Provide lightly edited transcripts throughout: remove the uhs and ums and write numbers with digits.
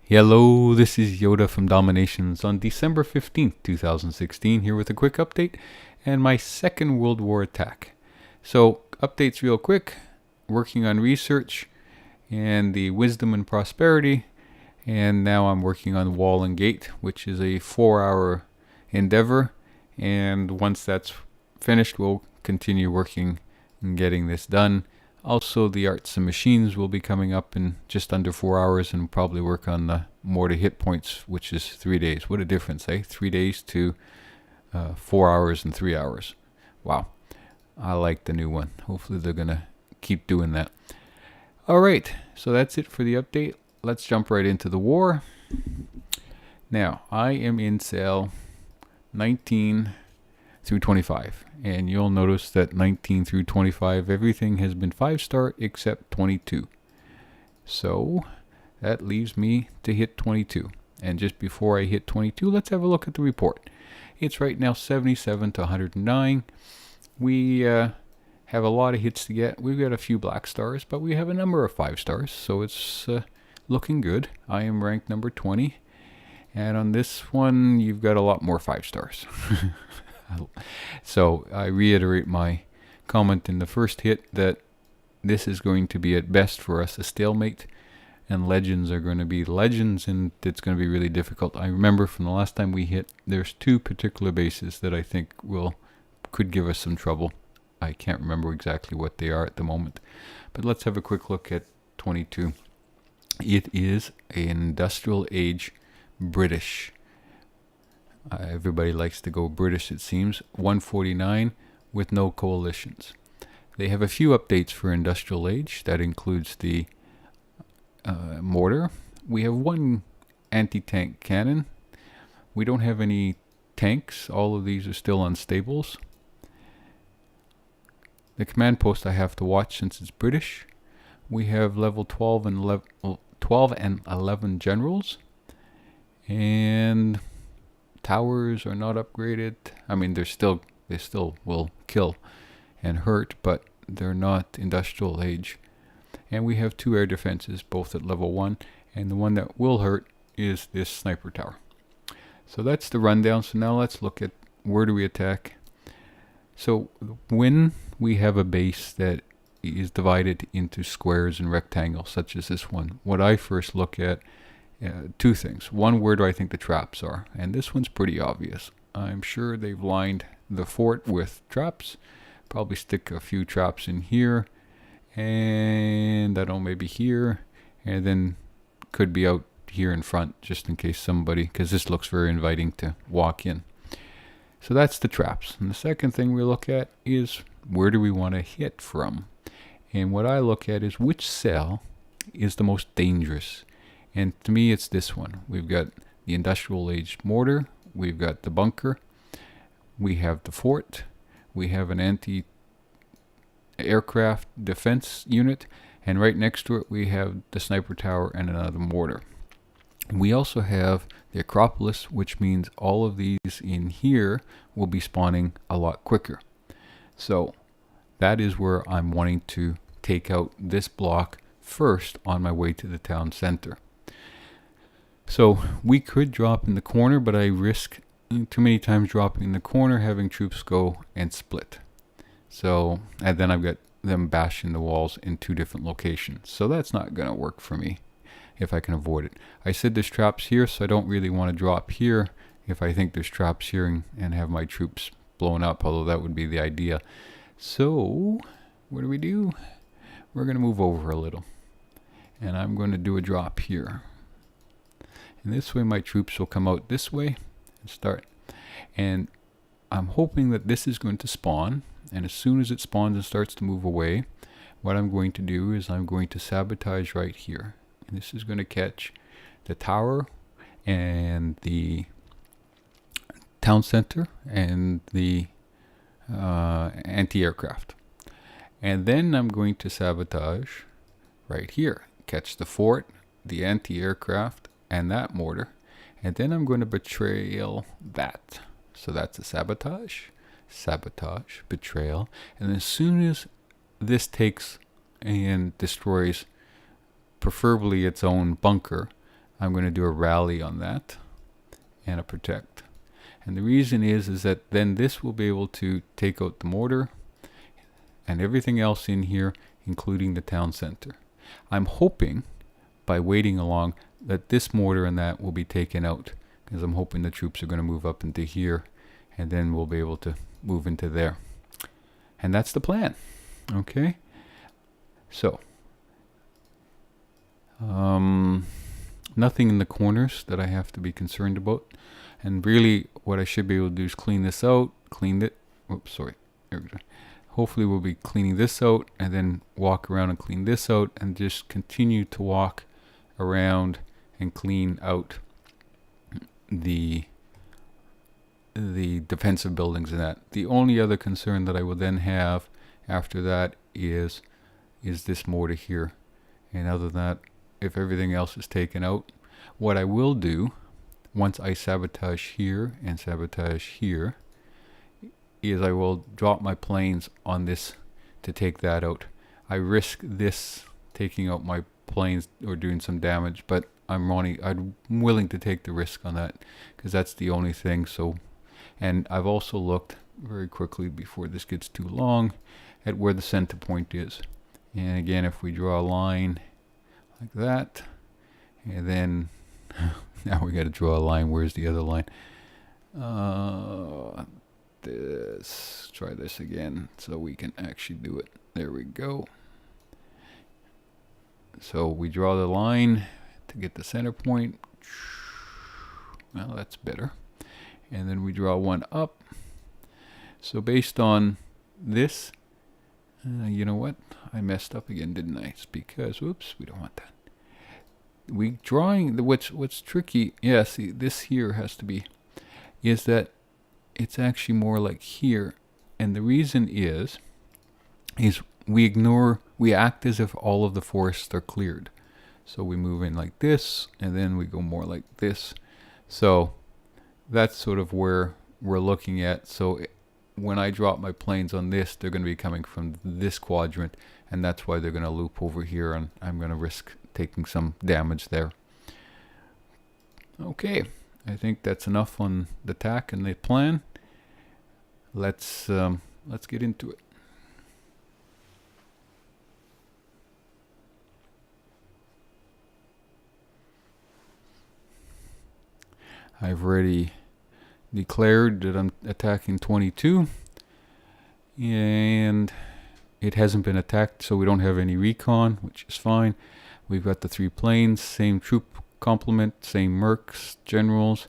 Hello, this is Yoda from Dominations on December 15th, 2016, here with a quick update and my second World War attack. So, updates real quick, working on research and the wisdom and prosperity, and now I'm working on wall and gate, which is a 4-hour endeavor, and once that's finished, we'll continue working and getting this done. Also, the arts and machines will be coming up in just under 4 hours, and probably work on the mortar hit points, which is 3 days. What a difference, eh? 3 days to 4 hours and 3 hours. Wow. I like the new one. Hopefully they're going to keep doing that. Alright, so that's it for the update. Let's jump right into the war. Now, I am in cell 19 through 25, and you'll notice that 19 through 25 everything has been 5-star except 22, so that leaves me to hit 22. And just before I hit 22, let's have a look at the report. It's right now 77 to 109. We have a lot of hits to get. We've got a few black stars, but we have a number of 5-stars, so it's looking good. I am ranked number 20, and on this one you've got a lot more 5-stars. So I reiterate my comment in the first hit that this is going to be at best for us a stalemate, and legends are going to be legends, and it's going to be really difficult. I remember from the last time we hit, there's 2 particular bases that I think could give us some trouble. I can't remember exactly what they are at the moment, but let's have a quick look at 22. It is an industrial age British. Everybody likes to go British, it seems. 149 with no coalitions. They have a few updates for industrial age. That includes the mortar. We have 1 anti-tank cannon. We don't have any tanks. All of these are still unstables. The command post I have to watch since it's British. We have level 12 and 11 generals. And towers are not upgraded. I mean, they still will kill and hurt, but they're not industrial age. And we have 2 air defenses, both at level 1, and the one that will hurt is this sniper tower. So that's the rundown. So now let's look at where do we attack. So when we have a base that is divided into squares and rectangles, such as this one, what I first look at 2 things. One, where do I think the traps are? And this one's pretty obvious. I'm sure they've lined the fort with traps. Probably stick a few traps in here, and I don't know, maybe here, and then could be out here in front just in case somebody, because this looks very inviting to walk in. So that's the traps. And the second thing we look at is where do we want to hit from? And what I look at is which cell is the most dangerous. And to me, it's this one. We've got the industrial age mortar, we've got the bunker, we have the fort, we have an anti-aircraft defense unit, and right next to it we have the sniper tower and another mortar. We also have the Acropolis, which means all of these in here will be spawning a lot quicker. So that is where I'm wanting to take out this block first on my way to the town center. So we could drop in the corner, but I risk too many times dropping in the corner, having troops go and split. So, and then I've got them bashing the walls in 2 different locations. So that's not going to work for me if I can avoid it. I said there's traps here, so I don't really want to drop here if I think there's traps here and have my troops blown up, although that would be the idea. So what do? We're going to move over a little, and I'm going to do a drop here. And this way my troops will come out this way and start. And I'm hoping that this is going to spawn. And as soon as it spawns and starts to move away, what I'm going to do is I'm going to sabotage right here. And this is going to catch the tower and the town center and the anti-aircraft. And then I'm going to sabotage right here. Catch the fort, the anti-aircraft, and that mortar, and then I'm going to betrayal that. So that's a sabotage, betrayal, and as soon as this takes and destroys preferably its own bunker, I'm going to do a rally on that and a protect. And the reason is that then this will be able to take out the mortar and everything else in here, including the town center. I'm hoping by waiting along that this mortar and that will be taken out, because I'm hoping the troops are going to move up into here, and then we'll be able to move into there. And that's the plan. Okay. So, nothing in the corners that I have to be concerned about. And really, what I should be able to do is clean this out, clean it. Oops, sorry. There we go. Hopefully we'll be cleaning this out and then walk around and clean this out and just continue to walk around and clean out the defensive buildings and that. The only other concern that I will then have after that is this mortar here. And other than that, if everything else is taken out, what I will do once I sabotage here and sabotage here is I will drop my planes on this to take that out. I risk this taking out my planes or doing some damage, but I'm willing to take the risk on that because that's the only thing. So, and I've also looked very quickly before this gets too long at where the center point is. And again, if we draw a line like that, and then now we got to draw a line. Where's the other line? Try this again so we can actually do it. There we go. So we draw the line to get the center point. Well, that's better. And then we draw one up. So based on this, you know what? I messed up again, didn't I? It's because, whoops, we don't want that. We drawing the what's tricky. Yeah, see, this here has to be, is that it's actually more like here, and the reason is we act as if all of the forests are cleared. So we move in like this, and then we go more like this. So that's sort of where we're looking at. So when I drop my planes on this, they're going to be coming from this quadrant, and that's why they're going to loop over here, and I'm going to risk taking some damage there. Okay. I think that's enough on the tack and the plan. Let's get into it. I've already declared that I'm attacking 22, and it hasn't been attacked, so we don't have any recon, which is fine. We've got the 3 planes, same troop complement, same mercs, generals.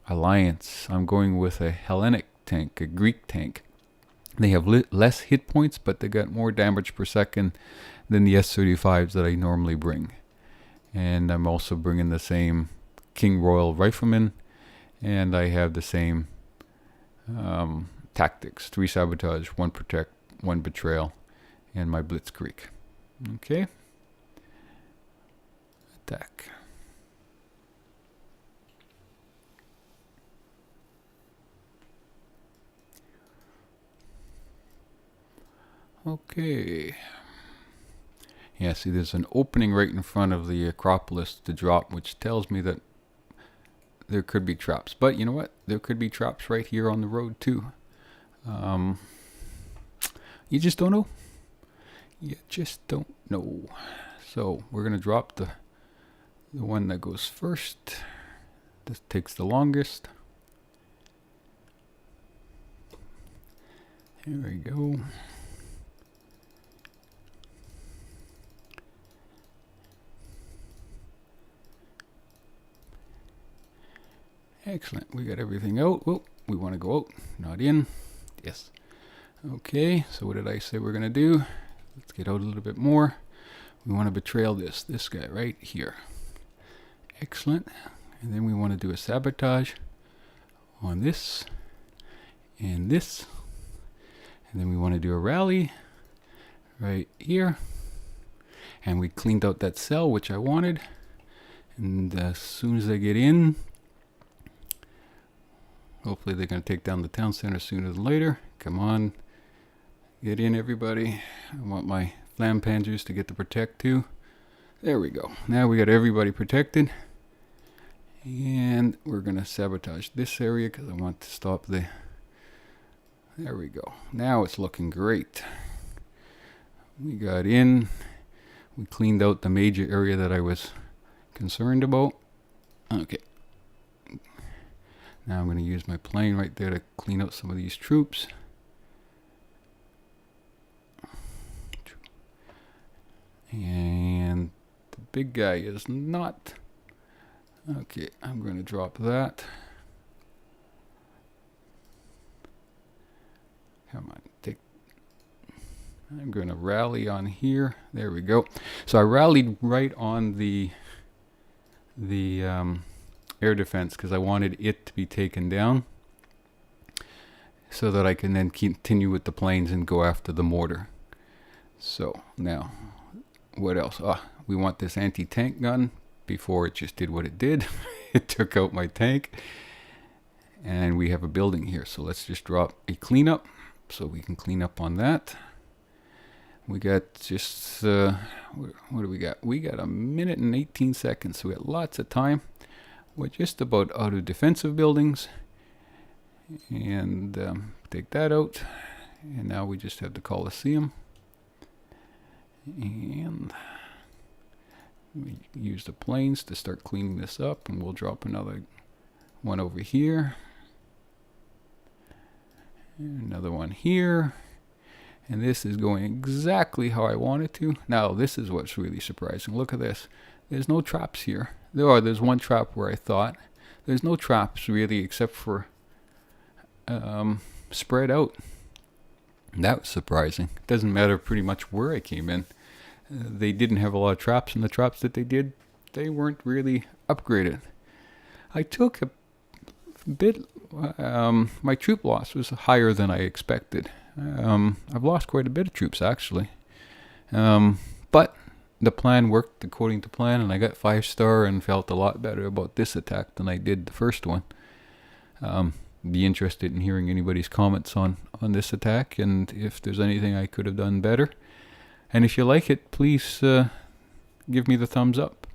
Alliance. I'm going with a Hellenic tank, a Greek tank. They have less hit points, but they got more damage per second than the S-35s that I normally bring. And I'm also bringing the same King Royal Rifleman, and I have the same tactics: 3 sabotage, 1 protect, 1 betrayal, and my Blitzkrieg. Okay. Attack. Okay. Yeah, see, there's an opening right in front of the Acropolis to drop, which tells me that there could be traps. But you know what? There could be traps right here on the road too. You just don't know. You just don't know. So we're going to drop the one that goes first. This takes the longest. Here we go. Excellent. We got everything out. Oh, we want to go out, not in. Yes. Okay, so what did I say we're going to do? Let's get out a little bit more. We want to betrayal this guy right here. Excellent. And then we want to do a sabotage on this and this. And then we want to do a rally right here. And we cleaned out that cell, which I wanted. And as soon as I get in, hopefully they're going to take down the town center sooner than later. Come on. Get in, everybody. I want my flam panzers to get the protect too. There we go. Now we got everybody protected. And we're going to sabotage this area because I want to stop the... There we go. Now it's looking great. We got in. We cleaned out the major area that I was concerned about. Okay. Now I'm going to use my plane right there to clean out some of these troops. And the big guy is not... Okay, I'm going to drop that. Come on, I'm going to rally on here. There we go. So I rallied right on the air defense because I wanted it to be taken down so that I can then continue with the planes and go after the mortar. So now, what else? We want this anti-tank gun. Before it just did what it did. It took out my tank. And we have a building here. So let's just drop a cleanup so we can clean up on that. We got just, what do we got? We got 1 minute and 18 seconds. So we got lots of time. We're just about out of defensive buildings. And take that out. And now we just have the Coliseum. And... we use the planes to start cleaning this up, and we'll drop another one over here. And another one here. And this is going exactly how I want it to. Now, this is what's really surprising. Look at this. There's no traps here. There's one trap where I thought. There's no traps really except for spread out. That was surprising. It doesn't matter pretty much where I came in. They didn't have a lot of traps, and the traps that they did, they weren't really upgraded. I took a bit, my troop loss was higher than I expected. I've lost quite a bit of troops, actually. But the plan worked according to plan, and I got 5-star and felt a lot better about this attack than I did the first one. Be interested in hearing anybody's comments on this attack, and if there's anything I could have done better. And if you like it, please give me the thumbs up.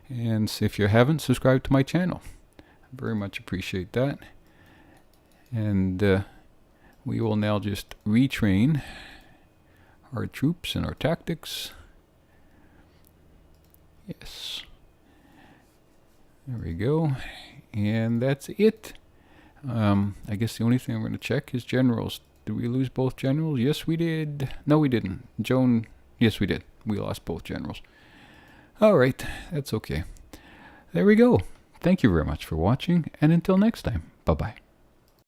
And if you haven't, subscribe to my channel. I very much appreciate that. And we will now just retrain our troops and our tactics. Yes. There we go. And that's it. I guess the only thing I'm going to check is generals. Did we lose both generals? Yes, we did. No, we didn't. Joan... Yes, we did. We lost both generals. All right. That's okay. There we go. Thank you very much for watching. And until next time. Bye-bye.